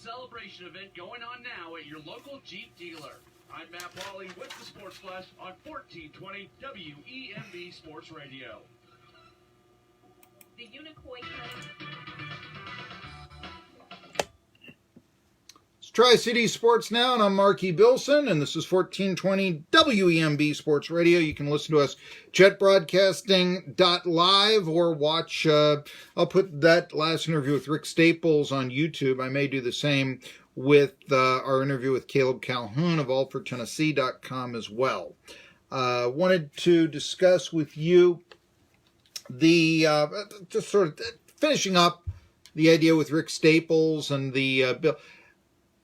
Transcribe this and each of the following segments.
celebration event going on now at your local Jeep dealer. I'm Matt Wally with the Sports Flash on 1420 WEMB Sports Radio. The Unicoi County. It's Tri-City Sports Now, and I'm Marky Bilson, and this is 1420 WEMB Sports Radio. You can listen to us jetbroadcasting.live or watch, I'll put that last interview with Rick Staples on YouTube. I may do the same with our interview with Caleb Calhoun of allfortennessee.com as well. Wanted to discuss with you the, just sort of finishing up the idea with Rick Staples and the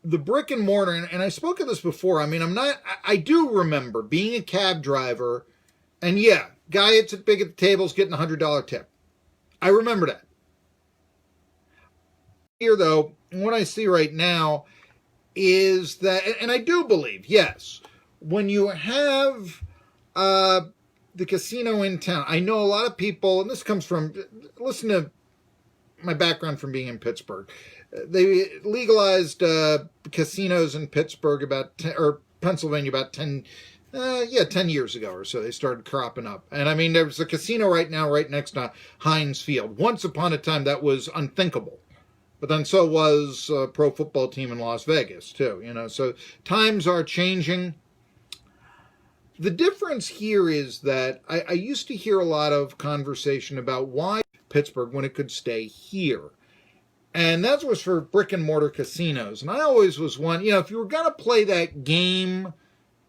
brick and mortar, and I spoke of this before. I mean, I do remember being a cab driver, and yeah, guy at big at the tables getting a $100 tip. I remember that. Here, though, what I see right now is that, and I do believe, yes, when you have the casino in town, I know a lot of people, and this comes from, listen to my background from being in Pittsburgh. They legalized casinos in Pittsburgh or Pennsylvania about 10 years ago or so. They started cropping up. And I mean, there's a casino right now right next to Heinz Field. Once upon a time, that was unthinkable. But then so was a pro football team in Las Vegas, too. You know, so times are changing. The difference here is that I used to hear a lot of conversation about why Pittsburgh when it could stay here. And that was for brick and mortar casinos. And I always was one, if you were going to play that game,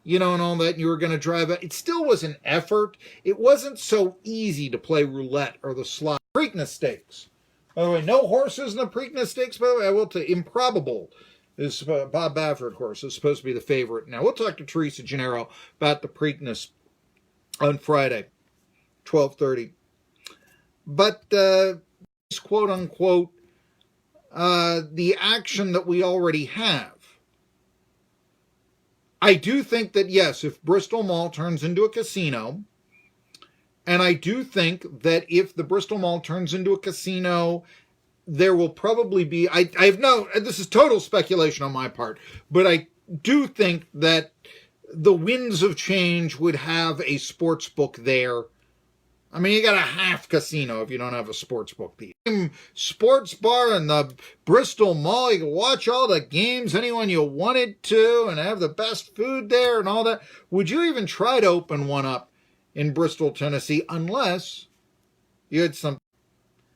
and all that, and you were going to drive it, it still was an effort. It wasn't so easy to play roulette or the slot. Preakness Stakes. By the way, no horses in the Preakness Stakes, by the way. I will tell you, Improbable is Bob Baffert horse is supposed to be the favorite. Now, we'll talk to Teresa Gennaro about the Preakness on Friday, 12:30. But quote unquote, the action that we already have. I do think that, yes, if Bristol Mall turns into a casino, and I do think that if the Bristol Mall turns into a casino, there will probably be, I have no, this is total speculation on my part, but I do think that the winds of change would have a sports book there. I mean, you got a half casino if you don't have a sports book. The sports bar in the Bristol Mall, you can watch all the games, anyone you wanted to, and have the best food there and all that. Would you even try to open one up in Bristol, Tennessee, unless you had some?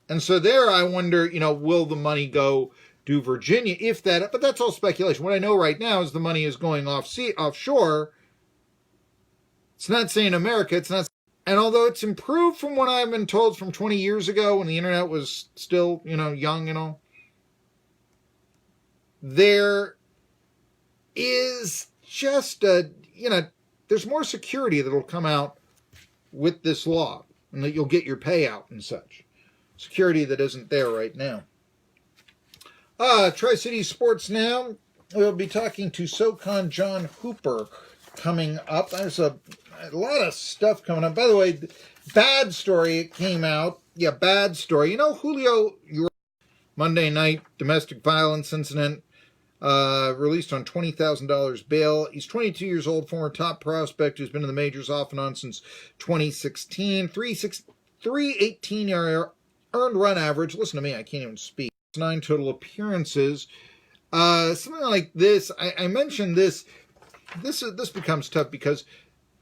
And so there I wonder, will the money go to Virginia? If that, but that's all speculation. What I know right now is the money is going offshore. It's not saying America, it's not. And although it's improved from what I've been told from 20 years ago when the internet was still, young and all, there is just there's more security that'll come out with this law and that you'll get your payout and such. Security that isn't there right now. Tri-City Sports Now. We'll be talking to SoCon John Hooper coming up. There's a lot of stuff coming up. By the way, bad story, it came out. Yeah, bad story. Julio, Monday night domestic violence incident, released on $20,000 bail. He's 22 years old, former top prospect who's been in the majors off and on since 2016. 318 earned run average. Listen to me, I can't even speak. 9 total appearances. Something like this. I mentioned this. This becomes tough because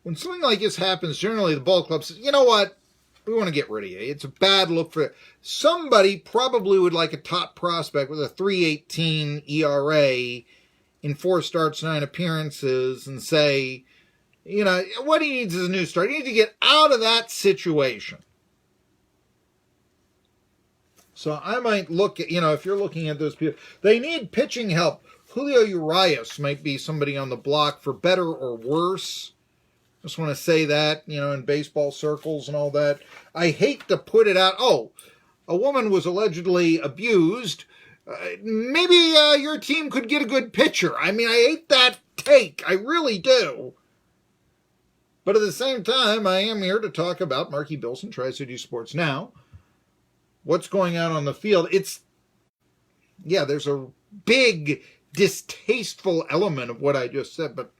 when something like this happens, generally the ball club says, you know what, we want to get rid of you. It's a bad look for somebody. Probably would like a top prospect with a 3.18 ERA in 4 starts, 9 appearances, and say, what he needs is a new start. He needs to get out of that situation. So I might look at, if you're looking at those people, they need pitching help. Julio Urias might be somebody on the block for better or worse. Just want to say that, in baseball circles and all that. I hate to put it out. Oh, a woman was allegedly abused. Maybe your team could get a good pitcher. I mean, I hate that take. I really do. But at the same time, I am here to talk about Marky Bilson, Tri-City Sports Now. What's going on the field? There's a big distasteful element of what I just said. But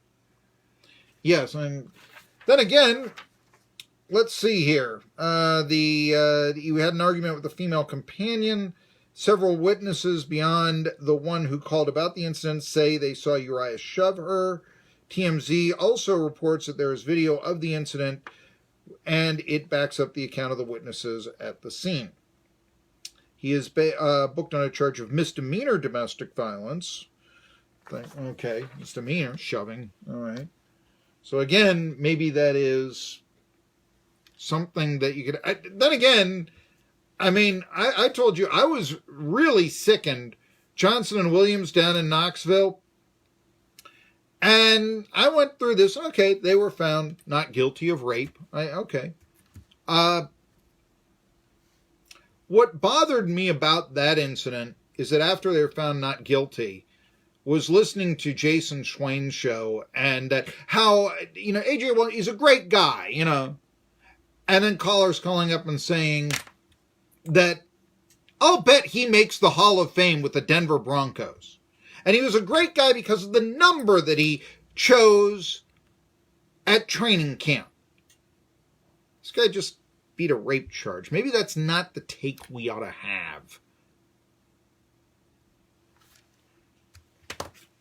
yes, then again, let's see here. You had an argument with a female companion. Several witnesses beyond the one who called about the incident say they saw Uriah shove her. TMZ also reports that there is video of the incident, and it backs up the account of the witnesses at the scene. He is booked on a charge of misdemeanor domestic violence. Okay, misdemeanor, shoving. All right. So again, maybe that is something that you could... then again, I mean, I told you, I was really sickened. Johnson and Williams down in Knoxville. And I went through this. Okay, they were found not guilty of rape. Okay. What bothered me about that incident is that after they were found not guilty, was listening to Jason Schwain's show and how, AJ, well, he's a great guy, And then callers calling up and saying that, I'll bet he makes the Hall of Fame with the Denver Broncos. And he was a great guy because of the number that he chose at training camp. This guy just beat a rape charge. Maybe that's not the take we ought to have.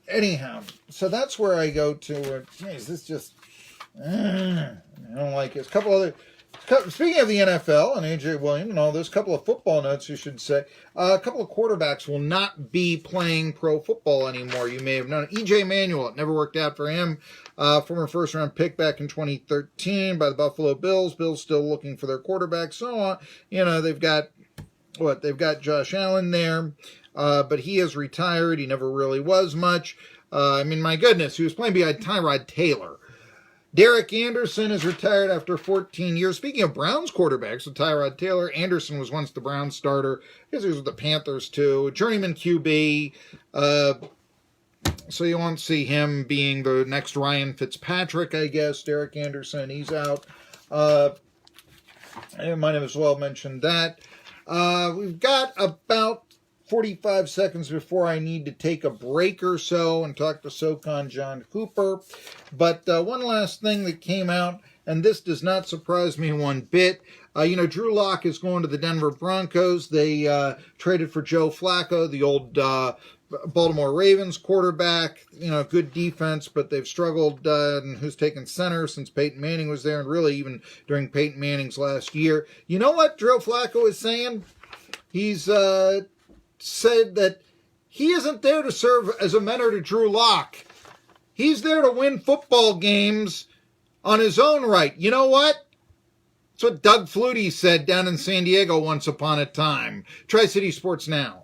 Anyhow, so that's where I go to. Geez, this just... I don't like it. A couple other... Speaking of the NFL and A.J. Williams and all this, a couple of football notes, you should say. A couple of quarterbacks will not be playing pro football anymore. You may have known E.J. Manuel. It never worked out for him. Former first-round pick back in 2013 by the Buffalo Bills. Bills still looking for their quarterback. So on. They've got Josh Allen there. But he has retired. He never really was much. My goodness, he was playing behind Tyrod Taylor. Derek Anderson is retired after 14 years. Speaking of Browns quarterbacks, with Tyrod Taylor, Anderson was once the Browns starter. I guess he was with the Panthers too. Journeyman QB. So you won't see him being the next Ryan Fitzpatrick, I guess. Derek Anderson, he's out. I might have as well mentioned that. We've got about 45 seconds before I need to take a break or so and talk to SoCon John Cooper. But one last thing that came out, and this does not surprise me one bit. Drew Lock is going to the Denver Broncos. They traded for Joe Flacco, the old Baltimore Ravens quarterback. Good defense, but they've struggled, and who's taken center since Peyton Manning was there, and really even during Peyton Manning's last year. You know what Joe Flacco is saying? He's said that he isn't there to serve as a mentor to Drew Lock. He's there to win football games on his own right. You know what? That's what Doug Flutie said down in San Diego once upon a time. Tri-City Sports Now.